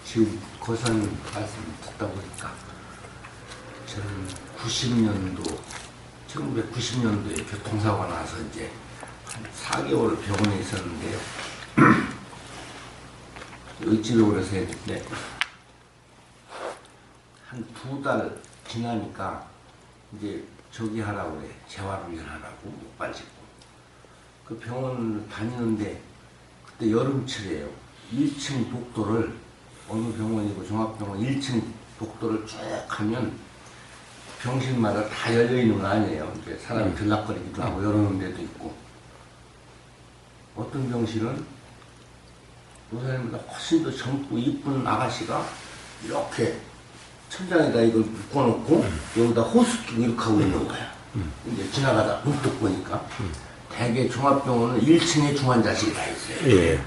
지금 거선 말씀 듣다 보니까 저는 90년도, 1990년도에 교통사고가 나서 이제 한 4개월 병원에 있었는데요. 의지로 해서 했는데 한 2달 지나니까 이제 저기 하라고 그래. 재활훈련하라고 목발 짚고. 그 병원을 다니는데 그때 여름철이에요. 1층 복도를 어느 병원이고 종합병원 1층 복도를 쭉 하면 병실마다 다 열려있는 건 아니에요. 이제 사람이 들락거리기도 하고 열어놓은 데도 있고. 어떤 병실은 요새보다 훨씬 더 젊고 이쁜 아가씨가 이렇게 천장에다 이걸 묶어놓고 여기다 호스 끼고 이렇게 하고 있는 거야. 이제 지나가다 문득 보니까 대개 종합병원은 1층에 중환자실이 다 있어요. 예.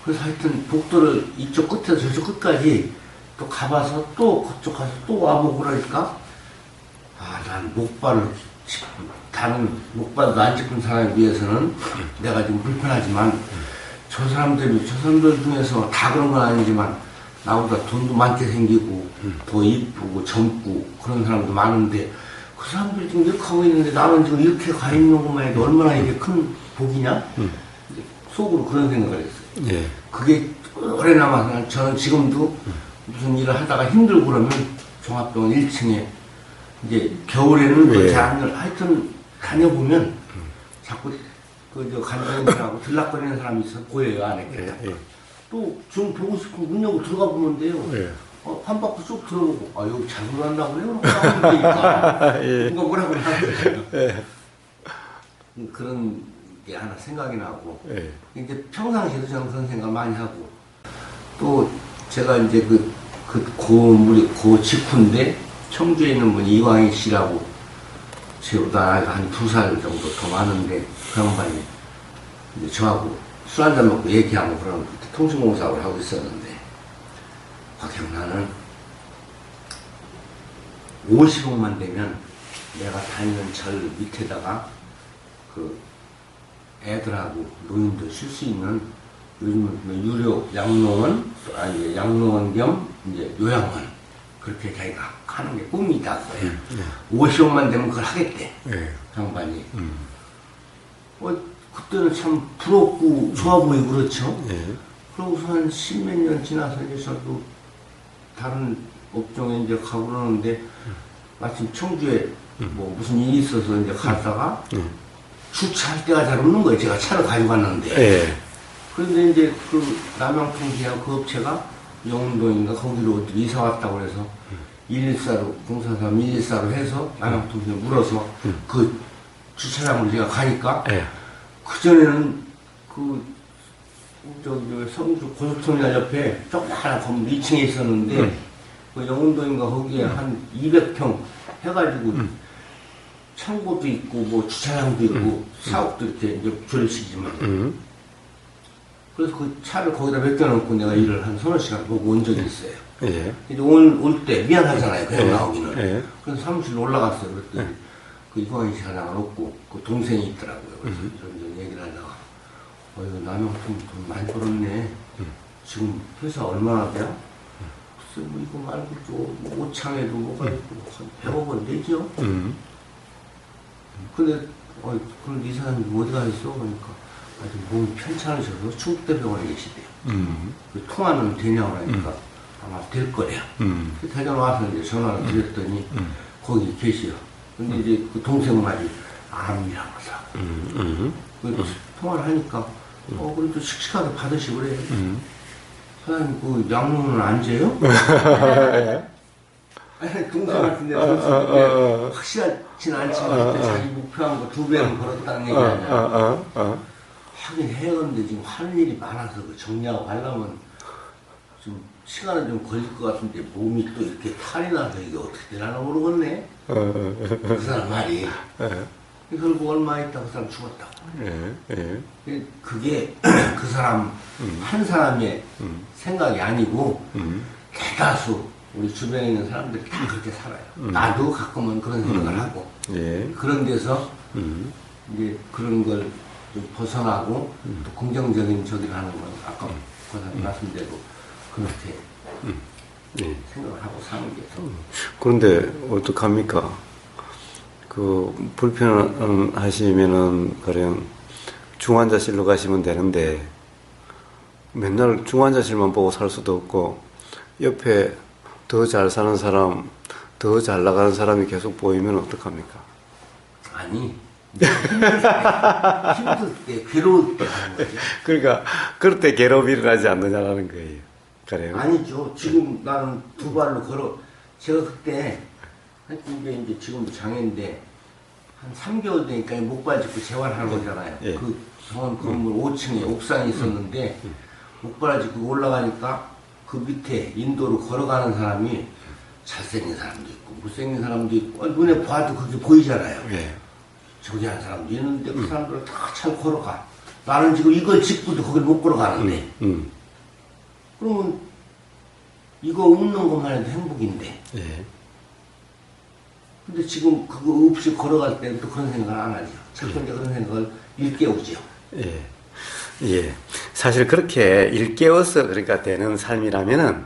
그래서 하여튼 복도를 이쪽 끝에서 저쪽 끝까지 또 가봐서 또 그쪽 가서 또 와보고 그러니까 난 목발을 다른 목발도 안 짚은 사람에 비해서는 내가 좀 불편하지만 저 사람들 중에서 다 그런 건 아니지만 나보다 돈도 많게 생기고 더 이쁘고 젊고 그런 사람도 많은데 그 사람들이 지금 이렇게 하고 있는데 나는 지금 이렇게 가 있는 것만 해도 얼마나 이게 큰 복이냐? 속으로 그런 생각을 했어요. 예. 그게 오래 남아서 저는 지금도 무슨 일을 하다가 힘들고 그러면 종합병원 1층에 이제 겨울에는 예. 하여튼 다녀보면 자꾸 그 간병인들하고 들락거리는 사람이 있어 보여요 안에. 예. 또 좀 보고 싶으면 문 열고 들어가 보면 돼요. 예. 한 바퀴 쭉 들어보고 여기 잘 들어간다고 그래요? 나오면 되니까. 예. 뭔가 뭐라고 하는 예. 그런 게 하나 생각이 나고 예. 이제 평상시에도 저는 그런 생각 많이 하고 또 제가 이제 고 직후인데 청주에 있는 분이 이광희 씨라고 저보다 한 2살 정도 더 많은데 그 양반이 이제 저하고 술 한잔 먹고 얘기하고 그런 통신공사를 하고 있었는데 형 나는 50억만 되면 내가 다니는 절 밑에다가 그 애들하고 노인들 쉴 수 있는 요즘은 유료 양로원 양로원 겸 이제 요양원 그렇게 자기가 하는 게 꿈이다 그거야. 50억만 되면 그걸 하겠대. 양반이. 그때는 참 부럽고 좋아 보이고 그렇죠. 그러고서 한 10몇 년 지나서 이제 저도 다른 업종에 이제 가고 그러는데 마침 청주에 뭐 무슨 일이 있어서 이제 갔다가 주차할 데가 잘 없는 거예요. 제가 차를 가지고 갔는데. 그런데 이제 그 남양통신이라고 그 업체가 영흥동인가 거기로 이사 왔다고 그래서 114로 043 114로 해서 남양통신에 물어서 그 주차장으로 제가 가니까 그전에는 성주 고속터미널 옆에 조그마한 건물 2층에 있었는데 그 영흥동인가 거기에 한 200평 해가지고 창고도 있고 뭐 주차장도 있고 사옥도 이렇게 이제 조립식이지만 그래서 그 차를 거기다 맡겨놓고 내가 일을 한 서너 시간 보고 온 적이 있어요. 이제 올 때 미안하잖아요. 그냥 나오기는. 그래서 사무실로 올라갔어요. 그랬더니 그 이광희 씨 하나가 없고 그 동생이 있더라고요. 그래서 이런 얘기를 하다가 남영통 돈 많이 벌었네. 지금 회사 얼마나 돼요? 글쎄 뭐 이거 말고 또 오창에도 뭐가 있고 한 100억 원 되죠? 근데 그럼 이 사람이 어디 가 있어? 그러니까 아주 몸이 편찮으셔서 충북대병원에 계시대요. 그 통화는 되냐고 하니까 아마 될 거래요. 대전 와서 이제 전화를 드렸더니 거기 계시요. 근데 이제 그 동생은 아직 암이라고 사. 통화를 하니까 그래도 씩씩하게 받으시고 그래. 사장님 그 양로는 안 재요? 아니 동생 같은데 확실하진 않지만 자기 목표한 거 2배는 벌었다는 얘기 아니야. 하긴 해야겠는데 지금 하는 일이 많아서 그 정리하고 가려면 좀 시간은 좀 걸릴 것 같은데 몸이 또 이렇게 탈이 나서 이게 어떻게 되나 모르겠네. 그 사람 말이. 결국 얼마 있다고 그 사람 죽었다고. 그게 그 사람 한 사람의 생각이 아니고 대다수 우리 주변에 있는 사람들이 다 그렇게 살아요. 나도 가끔은 그런 생각을 하고 그런 데서 이제 그런 걸 좀 벗어나고 또 긍정적인 저기를 하는 건 아까 고사님 말씀대로 그렇게 예. 생각을 하고 사는 게 더. 그런데 어떡합니까? 그 불편하시면은 가령 중환자실로 가시면 되는데 맨날 중환자실만 보고 살 수도 없고 옆에 더 잘 사는 사람, 더 잘 나가는 사람이 계속 보이면 어떡합니까? 아니 힘들 때 괴로울 때 하는 거죠. 그러니까 그럴 때 괴로움이 일어나지 않느냐라는 거예요. 그래요? 아니죠. 지금 나는 두 발로 걸어. 제가 그때 이게 이제 지금도 장애인데 한 3개월 되니까 목발 짚고 재활하는 거잖아요. 예. 그 병원 건물 5층에 옥상에 있었는데 목발 짚고 올라가니까 그 밑에 인도로 걸어가는 사람이 잘생긴 사람도 있고 못생긴 사람도 있고 눈에 봐도 그게 보이잖아요. 예. 저기 한 사람도 있는데 그 사람들은 다 잘 걸어가. 나는 지금 이걸 짚고도 거길 못 걸어가는데. 그러면 이거 없는 것만 해도 행복인데. 예. 근데 지금 그거 없이 걸어갈 때는 또 그런 생각을 안 하죠. 자꾸 이제 그런 생각을 일깨우죠. 예. 예. 사실 그렇게 일깨워서 그러니까 되는 삶이라면은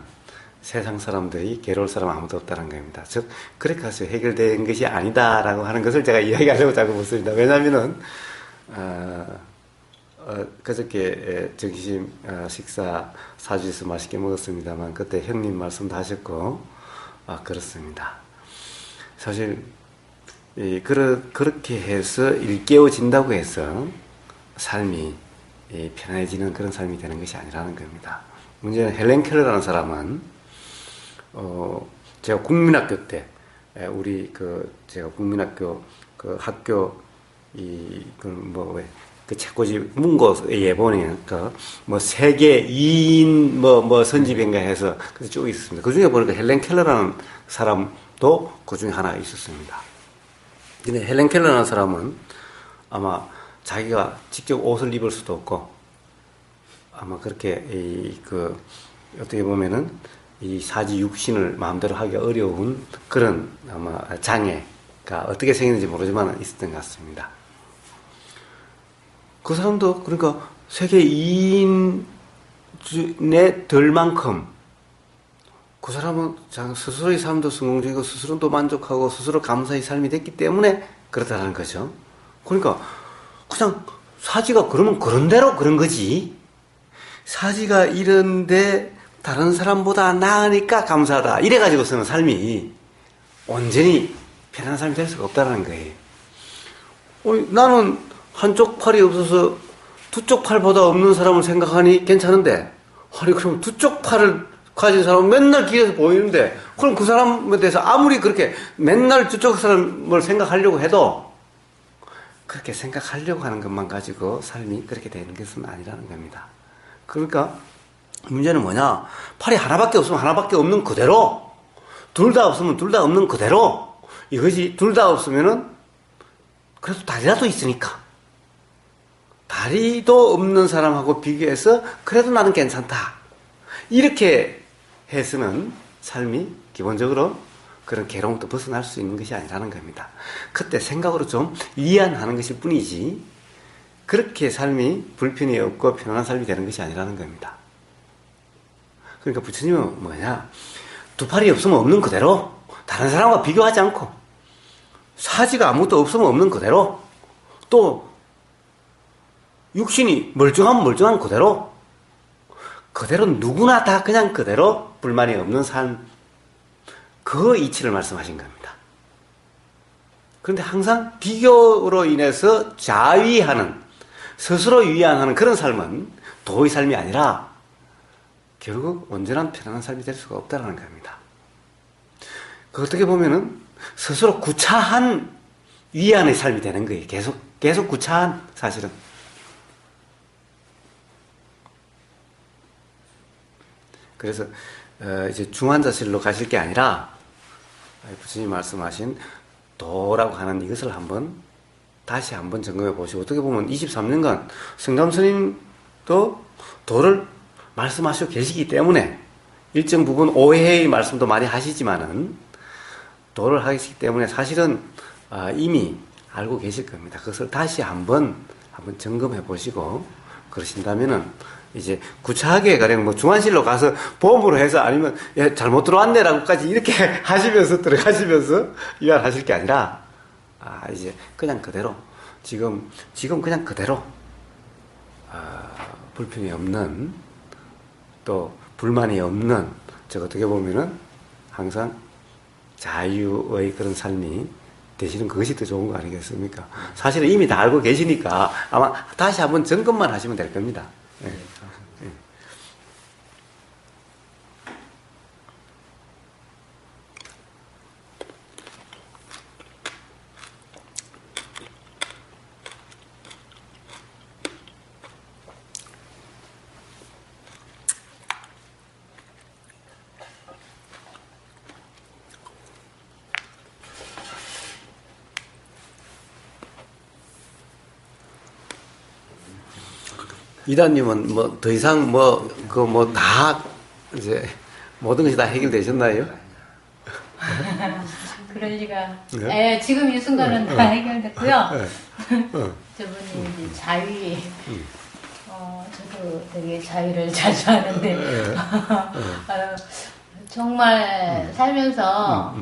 세상 사람들이 괴로울 사람 아무도 없다는 겁니다. 즉, 그렇게 해서 해결된 것이 아니다라고 하는 것을 제가 이야기하려고 자꾸 묻습니다. 왜냐면은, 그저께 점심 식사 사주에서 맛있게 먹었습니다만, 그때 형님 말씀도 하셨고, 그렇습니다. 사실, 그렇게 해서 일깨워진다고 해서 삶이 편해지는 그런 삶이 되는 것이 아니라는 겁니다. 문제는 헬렌 켈러라는 사람은 제가 국민학교 때 우리 제가 국민학교 그 학교 그 책꽂이 문고에 보니까 뭐 세계 2인 선집인가 해서 그래서 쭉 있었습니다. 그 중에 보니까 헬렌 켈러라는 사람도 그 중에 하나 있었습니다. 근데 헬렌 켈러라는 사람은 아마 자기가 직접 옷을 입을 수도 없고 아마 그렇게 어떻게 보면은 이 사지 육신을 마음대로 하기 어려운 그런 아마 장애가 어떻게 생겼는지 모르지만 있었던 것 같습니다. 그 사람도 그러니까 세계 2인 내 덜만큼 그 사람은 스스로의 삶도 성공적이고 스스로도 만족하고 스스로 감사의 삶이 됐기 때문에 그렇다는 거죠. 그러니까 그냥 사지가 그러면 그런 대로 그런 거지. 사지가 이런데 다른 사람보다 나으니까 감사하다. 이래가지고서는 삶이 온전히 편안한 삶이 될 수가 없다는 거예요. 나는 한쪽 팔이 없어서 두 쪽 팔보다 없는 사람을 생각하니 괜찮은데, 아니, 그럼 두 쪽 팔을 가진 사람은 맨날 길에서 보이는데, 그럼 그 사람에 대해서 아무리 그렇게 맨날 두 쪽 사람을 생각하려고 해도, 그렇게 생각하려고 하는 것만 가지고 삶이 그렇게 되는 것은 아니라는 겁니다. 그러니까, 문제는 뭐냐? 팔이 하나밖에 없으면 하나밖에 없는 그대로, 둘 다 없으면 둘 다 없는 그대로, 이것이 둘 다 없으면은, 그래도 다리라도 있으니까. 다리도 없는 사람하고 비교해서, 그래도 나는 괜찮다. 이렇게 해서는 삶이 기본적으로 그런 괴로움부터 벗어날 수 있는 것이 아니라는 겁니다. 그때 생각으로 좀 위안하는 것일 뿐이지, 그렇게 삶이 불편이 없고 편안한 삶이 되는 것이 아니라는 겁니다. 그러니까 부처님은 뭐냐? 두 팔이 없으면 없는 그대로, 다른 사람과 비교하지 않고, 사지가 아무것도 없으면 없는 그대로, 또 육신이 멀쩡하면 멀쩡한 그대로, 그대로 누구나 다 그냥 그대로 불만이 없는 삶, 그 이치를 말씀하신 겁니다. 그런데 항상 비교로 인해서 자위하는, 스스로 위안하는 그런 삶은 도의 삶이 아니라 결국 온전한 편안한 삶이 될 수가 없다는 겁니다. 그 어떻게 보면은 스스로 구차한 위안의 삶이 되는 거예요. 계속 구차한, 사실은. 그래서 이제 중환자실로 가실 게 아니라 부처님 말씀하신 도라고 하는 이것을 다시 한번 점검해 보시고, 어떻게 보면 23년간 성감 스님도 도를 말씀하시고 계시기 때문에 일정 부분 오해의 말씀도 많이 하시지만은 도를 하시기 때문에 사실은 이미 알고 계실 겁니다. 그것을 다시 한번 한번 점검해 보시고 그러신다면은 이제 구차하게 가령 뭐 중환실로 가서 보험으로 해서 아니면 예, 잘못 들어왔네라고까지 이렇게 하시면서 들어가시면서 위안하실 게 아니라 이제 그냥 그대로 지금 그냥 그대로 불평이 없는 또 불만이 없는 저 어떻게 보면은 항상 자유의 그런 삶이 되시는 그것이 더 좋은 거 아니겠습니까? 사실은 이미 다 알고 계시니까 아마 다시 한번 점검만 하시면 될 겁니다. 예. 예. 이단님은 뭐 더 이상 다 이제 모든 것이 다 해결되셨나요? 그럴 리가. 네? 예, 지금 이 순간은 다 해결됐고요. 네. 저분이 이제 자위, 저도 되게 자위를 자주 하는데, 정말 살면서,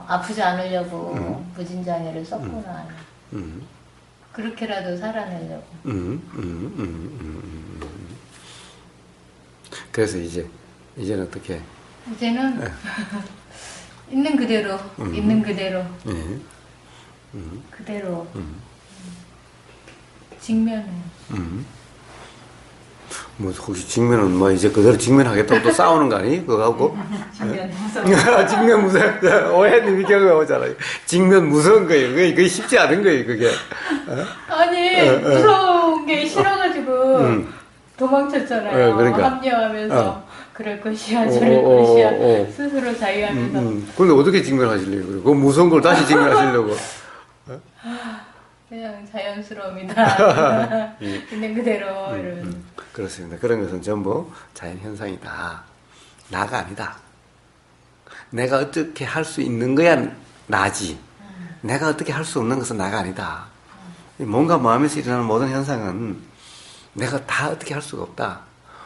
아프지 않으려고 무진장애를 썼구나. 그렇게라도 살아내려고. 그래서 이제는 어떻게? 이제는 있는 그대로, 있는 그대로, 그대로 직면해. 뭐 혹시 직면은 뭐 이제 그대로 직면하겠다고 또 싸우는 거 아니? 그거하고? 직면 무서워. 직면 무서워. 오해님이 경험하잖아요. 직면 무서운 거예요. 그게 쉽지 않은 거예요. 그게. 아니 무서운 게 싫어가지고 도망쳤잖아요. 그러니까. 합리화하면서 그럴 것이야 저럴 것이야 스스로 자유하면서 근데 어떻게 직면하시려고 그래? 그 무서운 걸 다시 직면하시려고? 그냥 자연스러움이다. 있는 그대로 이런. 그렇습니다. 그런 것은 전부 자연 현상이다. 나가 아니다. 내가 어떻게 할 수 있는 거야 나지. 내가 어떻게 할 수 없는 것은 나가 아니다. 뭔가 마음에서 일어나는 모든 현상은 내가 다 어떻게 할 수가 없다.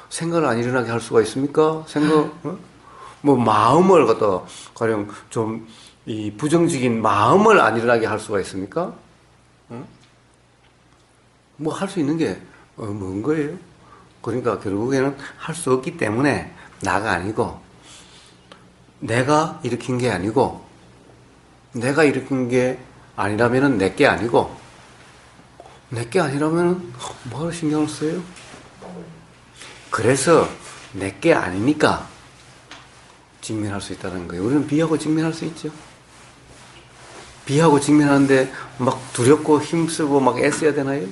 생각을 안 일어나게 할 수가 있습니까? 뭐 마음을 갖다 가령 좀 이 부정적인 마음을 안 일어나게 할 수가 있습니까? 뭐 할 수 있는 게 뭔 거예요? 그러니까 결국에는 할 수 없기 때문에 나가 아니고 내가 일으킨 게 아니고 내가 일으킨 게 아니라면은 내 게 아니고 내 게 아니라면은 뭐하러 신경을 써요? 그래서 내 게 아니니까 직면할 수 있다는 거예요. 우리는 비하고 직면할 수 있죠. 비하고 직면하는데 막 두렵고 힘쓰고 막 애써야 되나요?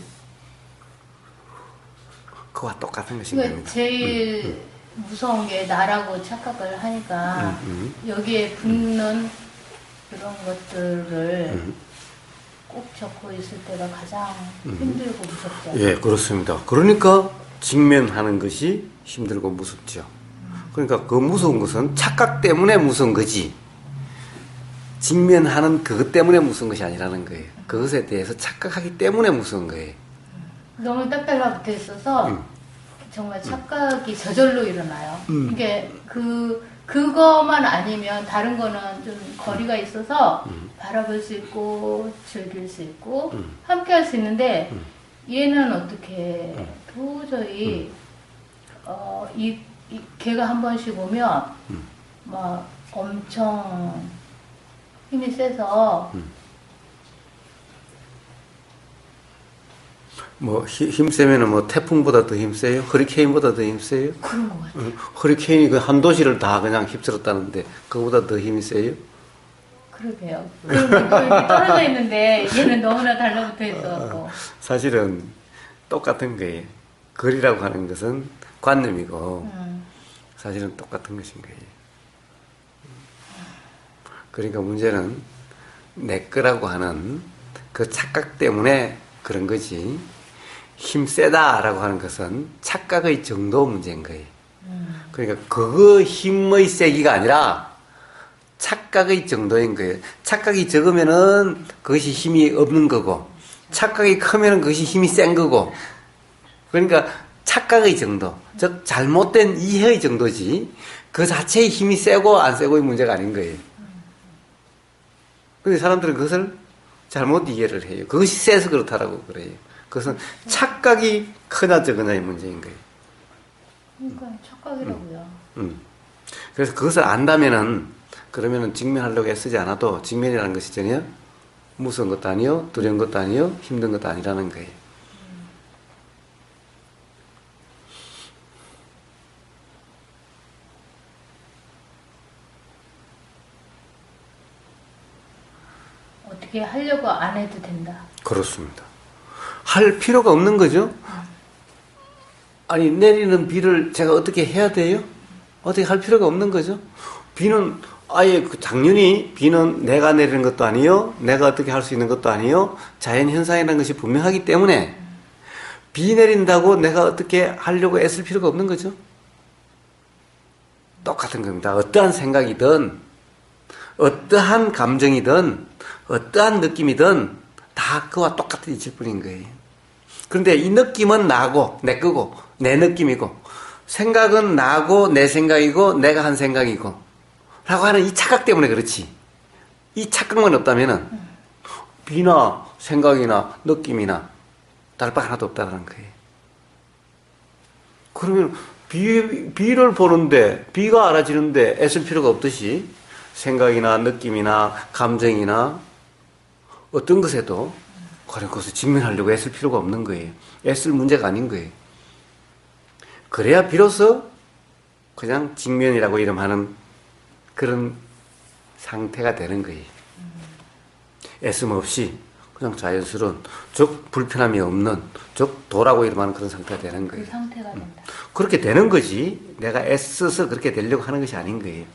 그와 똑같은 것입니다. 그러니까 제일 무서운 게 나라고 착각을 하니까 여기에 붙는 그런 것들을 꼭 적고 있을 때가 가장 힘들고 무섭죠. 예, 그렇습니다. 그러니까 직면하는 것이 힘들고 무섭죠. 그러니까 그 무서운 것은 착각 때문에 무서운 거지. 직면하는 그것 때문에 무서운 것이 아니라는 거예요. 그것에 대해서 착각하기 때문에 무서운 거예요. 너무 딱 달라붙어 있어서 정말 착각이 저절로 일어나요. 이게 그거만 아니면 다른 거는 좀 거리가 있어서 바라볼 수 있고 즐길 수 있고 함께 할 수 있는데 얘는 어떻게 도저히 걔가 한 번씩 오면 막 엄청 힘이 세서 뭐 힘세면은 뭐 태풍보다 더 힘세요? 허리케인보다 더 힘세요? 그런 것 같아요. 허리케인이 그 한 도시를 다 그냥 휩쓸었다는데 그거보다 더 힘이 세요? 그러게요. 이렇게 떨어져 있는데 얘는 너무나 달라붙어 있어갖고. 사실은 똑같은 거예요. 거리라고 하는 것은 관념이고 사실은 똑같은 것인 거예요. 그러니까 문제는 내 거라고 하는 그 착각 때문에 그런 거지 힘 세다라고 하는 것은 착각의 정도 문제인 거예요. 그러니까 그 힘의 세기가 아니라 착각의 정도인 거예요. 착각이 적으면은 그것이 힘이 없는 거고 착각이 크면 그것이 힘이 센 거고. 그러니까 착각의 정도, 즉 잘못된 이해의 정도지 그 자체의 힘이 세고 안 세고의 문제가 아닌 거예요. 근데 사람들은 그것을 잘못 이해를 해요. 그것이 세서 그렇다라고 그래요. 그것은 착각이 크냐 적으냐의 문제인 거예요. 그러니까 착각이라고요. 그래서 그것을 안다면은 그러면은 직면하려고 애쓰지 않아도 직면이라는 것이 전혀 무서운 것도 아니요, 두려운 것도 아니요, 힘든 것도 아니라는 거예요. 어떻게 하려고 안 해도 된다. 그렇습니다. 할 필요가 없는 거죠. 아니 내리는 비를 제가 어떻게 해야 돼요? 어떻게 할 필요가 없는 거죠. 비는 아예 당연히 비는 내가 내리는 것도 아니요, 내가 어떻게 할 수 있는 것도 아니요, 자연 현상이라는 것이 분명하기 때문에 비 내린다고 내가 어떻게 하려고 애쓸 필요가 없는 거죠. 똑같은 겁니다. 어떠한 생각이든 어떠한 감정이든 어떠한 느낌이든 다 그와 똑같은 이칠 뿐인 거예요. 그런데 이 느낌은 나고 내 거고 내 느낌이고, 생각은 나고 내 생각이고 내가 한 생각이고 라고 하는 이 착각 때문에 그렇지, 이 착각만 없다면은 비나 생각이나 느낌이나 다를 바 하나도 없다는 거예요. 그러면 비를 보는데 비가 알아지는데 애쓸 필요가 없듯이 생각이나 느낌이나 감정이나 어떤 것에도 그것을 직면하려고 애쓸 필요가 없는 거예요. 애쓸 문제가 아닌 거예요. 그래야 비로소 그냥 직면이라고 이름하는 그런 상태가 되는 거예요. 애씀 없이 그냥 자연스러운, 즉 불편함이 없는, 즉 도라고 이름하는 그런 상태가 되는 거예요. 그 상태가 된다. 그렇게 되는 거지 내가 애써서 그렇게 되려고 하는 것이 아닌 거예요.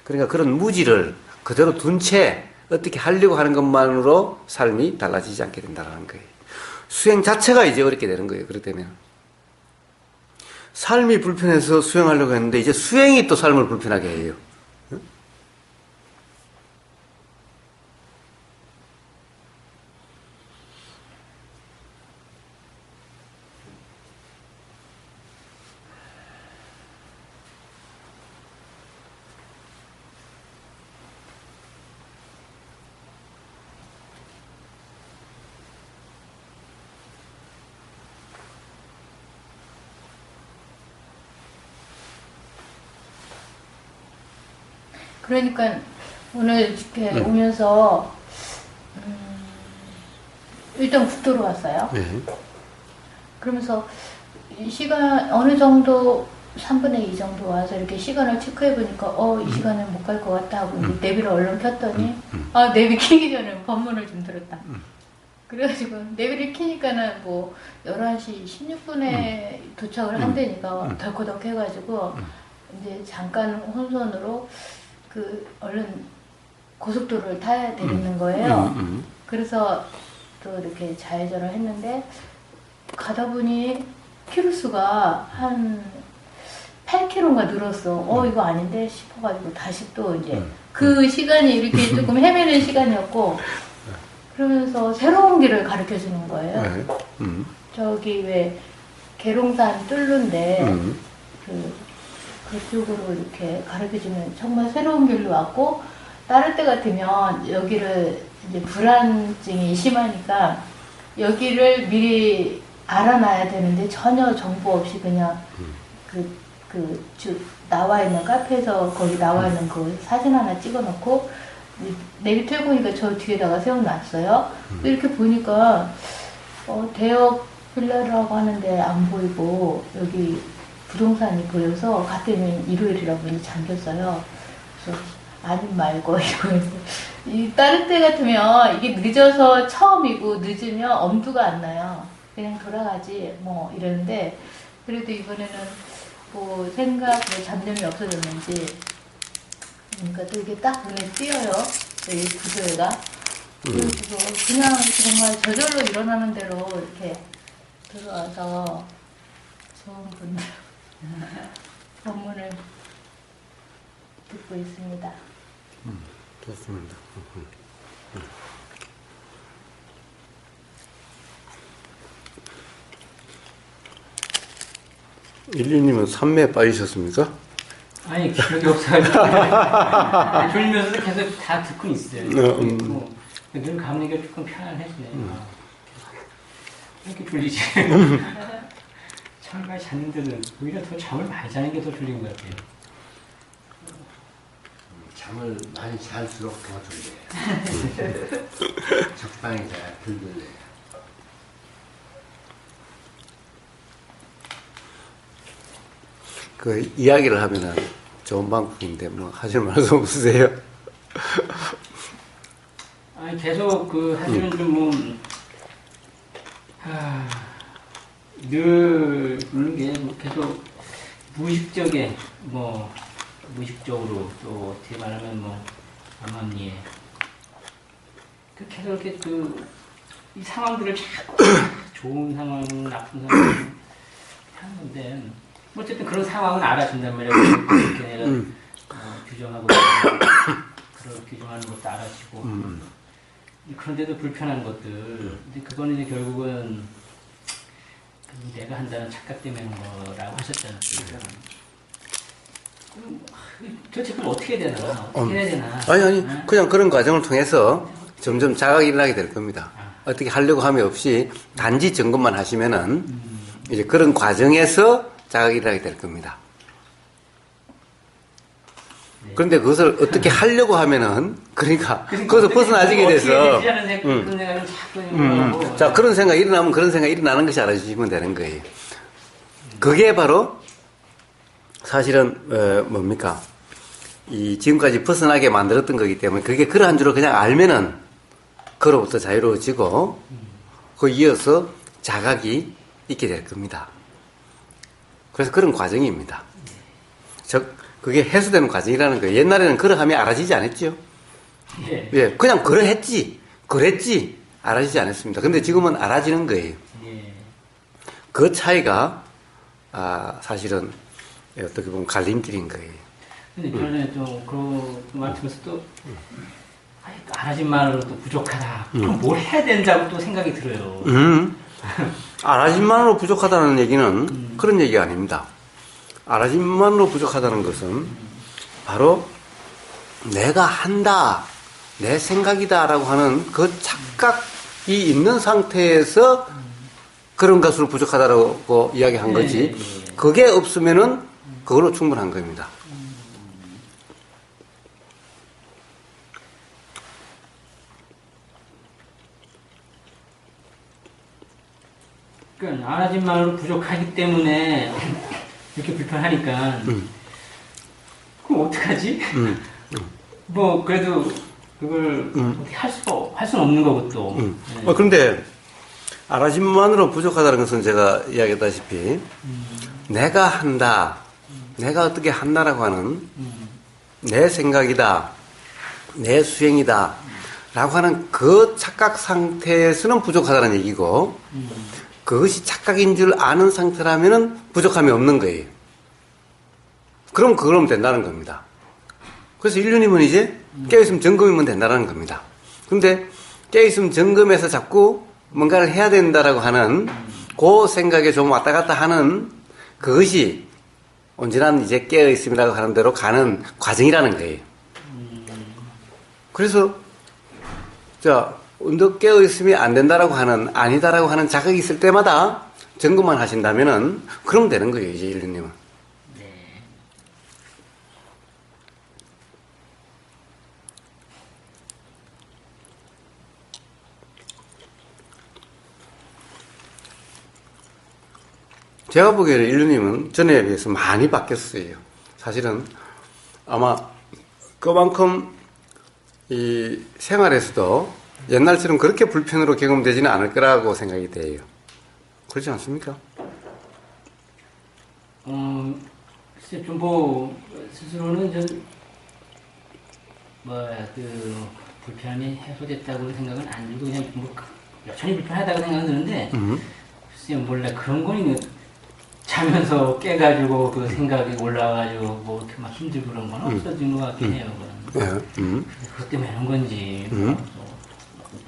그러니까 그런 무지를 그대로 둔 채 어떻게 하려고 하는 것만으로 삶이 달라지지 않게 된다는 거예요. 수행 자체가 이제 어렵게 되는 거예요. 그렇기 때문에 삶이 불편해서 수행하려고 했는데 이제 수행이 또 삶을 불편하게 해요. 그러니까 오늘 이렇게 오면서 일단 국도로 왔어요. 네. 그러면서 이 시간 어느 정도 3분의 2 정도 와서 이렇게 시간을 체크해 보니까 이 시간은 못 갈 것 같다 하고 이제 내비를 얼른 켰더니 내비 켜기 전에 법문을 좀 들었다. 그래가지고 내비를 켜니까는 뭐 11시 16분에 도착을 한다니까 덜커덕 해가지고 이제 잠깐 혼선으로 얼른 고속도로를 타야 되겠는 거예요. 그래서 또 이렇게 좌회전을 했는데 가다 보니 키로수가 한 8km가 늘었어. 이거 아닌데 싶어가지고 다시 또 이제 그 시간이 이렇게 조금 헤매는 시간이었고, 그러면서 새로운 길을 가르쳐 주는 거예요. 저기 왜 계룡산 뚫는데 그쪽으로 이렇게 가르쳐주면 정말 새로운 길로 왔고, 다른 때 같으면 여기를 이제 불안증이 심하니까 여기를 미리 알아놔야 되는데 전혀 정보 없이 그냥 나와 있는 카페에서 거기 나와 있는 그 사진 하나 찍어 놓고 내비 틀고 오니까 저 뒤에다가 세워놨어요. 이렇게 보니까 대역 빌라라고 하는데 안 보이고 여기 부동산이 보여서 갔더니 일요일이라고 이제 잠겼어요. 그래서 아님 말고 이러면서 이 다른 때 같으면 이게 늦어서 처음이고 늦으면 엄두가 안 나요. 그냥 돌아가지 뭐 이러는데, 그래도 이번에는 뭐 생각 뭐 잡념이 없어졌는지 그러니까 또 이게 딱 눈에 띄어요. 이 구조가. 그래서 그냥 정말 저절로 일어나는 대로 이렇게 들어와서 좋은 분들 법문을 듣고 있습니다. 좋습니다. 일류님은 산매에 빠지셨습니까? 아니 기억이 없어가지고 졸리면서도 계속 다 듣고 있어요. 늘 감리가 조금 편안해지네. 이렇게 졸리지. 철까지 자는 데는 오히려 더 잠을 많이 자는 게 더 졸린 것 같아요. 잠을 많이 잘수록 더 졸려요. 적당히 자야 덜 졸려요. 그 이야기를 하면은 좋은 방법인데 뭐 하실 말씀 없으세요? 아니 계속 그 사실은 좀뭐 늘 그런 게 계속 무의식적에 뭐 무의식적으로 또 어떻게 말하면 뭐 암암리에 계속 이렇게 이 상황들을 자꾸 좋은 상황, 나쁜 상황 하는 건데 어쨌든 그런 상황은 알아준단 말이에요. 그렇게 내가 규정하고 그런 규정하는 것도 알아주고 그런데도 불편한 것들. 근데 그거는 이제 결국은 내가 한다는 착각 때문에 하는 거라고 하셨잖아요. 도대체 그걸 어떻게 해야 되나? 어떻게 해야 되나? 아니 그냥 그런 과정을 통해서 점점 자각이 일어나게 될 겁니다. 어떻게 하려고 함이 없이 단지 점검만 하시면은 이제 그런 과정에서 자각이 일어나게 될 겁니다. 그런데 그것을 어떻게 하려고 하면은 그러니까 거기서 벗어나지게 돼서 자 그런 생각이 일어나면 그런 생각이 일어나는 것이 알아주시면 되는 거예요. 그게 바로 사실은 뭡니까 이 지금까지 벗어나게 만들었던 거기 때문에 그게 그러한 줄을 그냥 알면은 그로부터 자유로워지고 그 이어서 자각이 있게 될 겁니다. 그래서 그런 과정입니다. 즉 그게 해소되는 과정이라는 거예요. 옛날에는 그러함이 알아지지 않았죠. 예, 그냥 그랬지 알아지지 않았습니다. 근데 지금은 알아지는 거예요. 그 차이가 사실은 어떻게 보면 갈림길인 거예요. 근데 저는 또 그런 말씀에서 또 알아진만으로 또 부족하다. 그럼 뭘 해야 된다고 또 생각이 들어요. 알아짐만으로 부족하다는 얘기는 그런 얘기가 아닙니다. 알아짐만으로 부족하다는 것은 바로 내가 한다, 내 생각이다 라고 하는 그 착각이 있는 상태에서 그런 것으로 부족하다라고 이야기한 거지. 그게 없으면은 그걸로 충분한 겁니다. 그러니까 알아짐만으로 부족하기 때문에 이렇게 불편하니까 그럼 어떡하지? 뭐 그래도 그걸 어떻게 할 수는 없는 거고 또. 그런데 알아짐만으로 부족하다는 것은 제가 이야기했다시피 내가 한다, 내가 어떻게 한다라고 하는 내 생각이다, 내 수행이다 라고 하는 그 착각 상태에서는 부족하다는 얘기고 그것이 착각인 줄 아는 상태라면은 부족함이 없는 거예요. 그럼 그러면 된다는 겁니다. 그래서 인류님은 이제 깨어있으면 점검이면 된다는 겁니다. 근데 깨어있으면 점검에서 자꾸 뭔가를 해야 된다라고 하는 그 생각에 좀 왔다 갔다 하는 그것이 온전한 이제 깨어있음이라고 하는 대로 가는 과정이라는 거예요. 그래서 언덕 깨어있음이 안 된다라고 하는, 아니다라고 하는 자각이 있을 때마다 점검만 하신다면은, 그러면 되는 거예요, 이제 인류님은. 네. 제가 보기에는 인류님은 전에 비해서 많이 바뀌었어요. 사실은 아마 그만큼 이 생활에서도 옛날처럼 그렇게 불편으로 경험되지는 않을 거라고 생각이 돼요. 그렇지 않습니까? 글쎄 좀 뭐 스스로는 불편이 해소됐다고 생각은 안 들고 그냥 뭐 여전히 불편하다고 생각은 드는데 글쎄 몰라 그런 거는 자면서 깨가지고 그 생각이 올라와가지고 뭐 이렇게 막 힘들고 그런 건 없어진 것 같긴 해요. 그것 때문에 하는 건지 뭐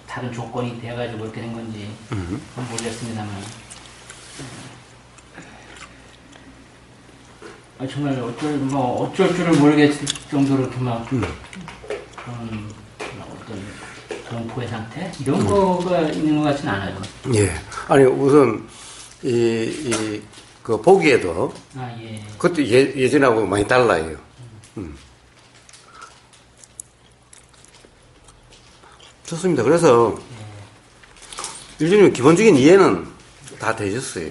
다른 조건이 돼가지고 그렇게 된 건지 모르겠습니다만 정말 어쩔 줄을 모르겠을 정도로 이렇게 막 그런 어떤 정포의 상태 이런 거가 있는 것 같지는 않아요. 예. 아니 우선 그 보기에도 예. 그것도 예전하고 많이 달라요. 좋습니다. 그래서 일종의 기본적인 이해는 다 되셨어요.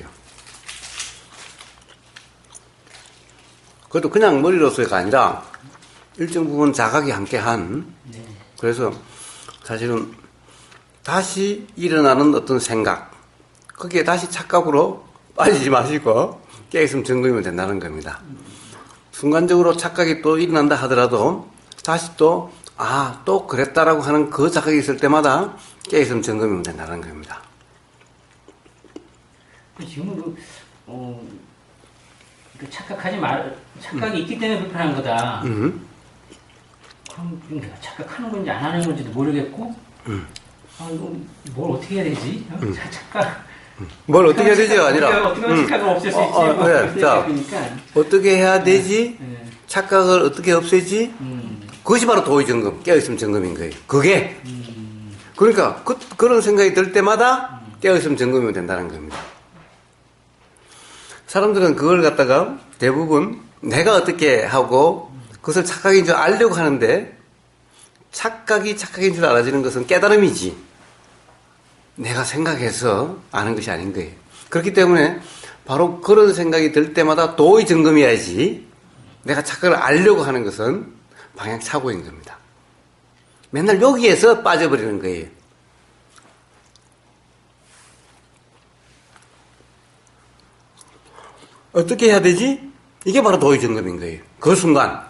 그것도 그냥 머리로서가 아니라 일정 부분 자각이 함께한 네. 그래서 사실은 다시 일어나는 어떤 생각 거기에 다시 착각으로 빠지지 마시고 깨있으면 점검이면 된다는 겁니다. 순간적으로 착각이 또 일어난다 하더라도 다시 또 또 그랬다라고 하는 그 착각이 있을 때마다 깨있으면 점검이면 된다는 겁니다. 지금은 착각이 있기 때문에 불편한 거다. 그럼 내가 착각하는 건지 안 하는 건지도 모르겠고, 이거 뭘 어떻게 해야 되지? 착각. 뭘 어떻게 해야 되지가 아니라 어떻게 하면 착각을 없앨 수 있지? 네. 자, 어떻게 해야 되지? 네. 착각을 어떻게 없애지? 그것이 바로 도의 점검, 깨어있음 점검인 거예요. 그게. 그러니까 그런 생각이 들 때마다 깨어있음 점검이면 된다는 겁니다. 사람들은 그걸 갖다가 대부분 내가 어떻게 하고 그것을 착각인 줄 알려고 하는데 착각인 줄 알아지는 것은 깨달음이지 내가 생각해서 아는 것이 아닌 거예요. 그렇기 때문에 바로 그런 생각이 들 때마다 도의 점검이어야지 내가 착각을 알려고 하는 것은 방향착오인 겁니다. 맨날 여기에서 빠져버리는 거예요. 어떻게 해야 되지? 이게 바로 도의 점검인 거예요. 그 순간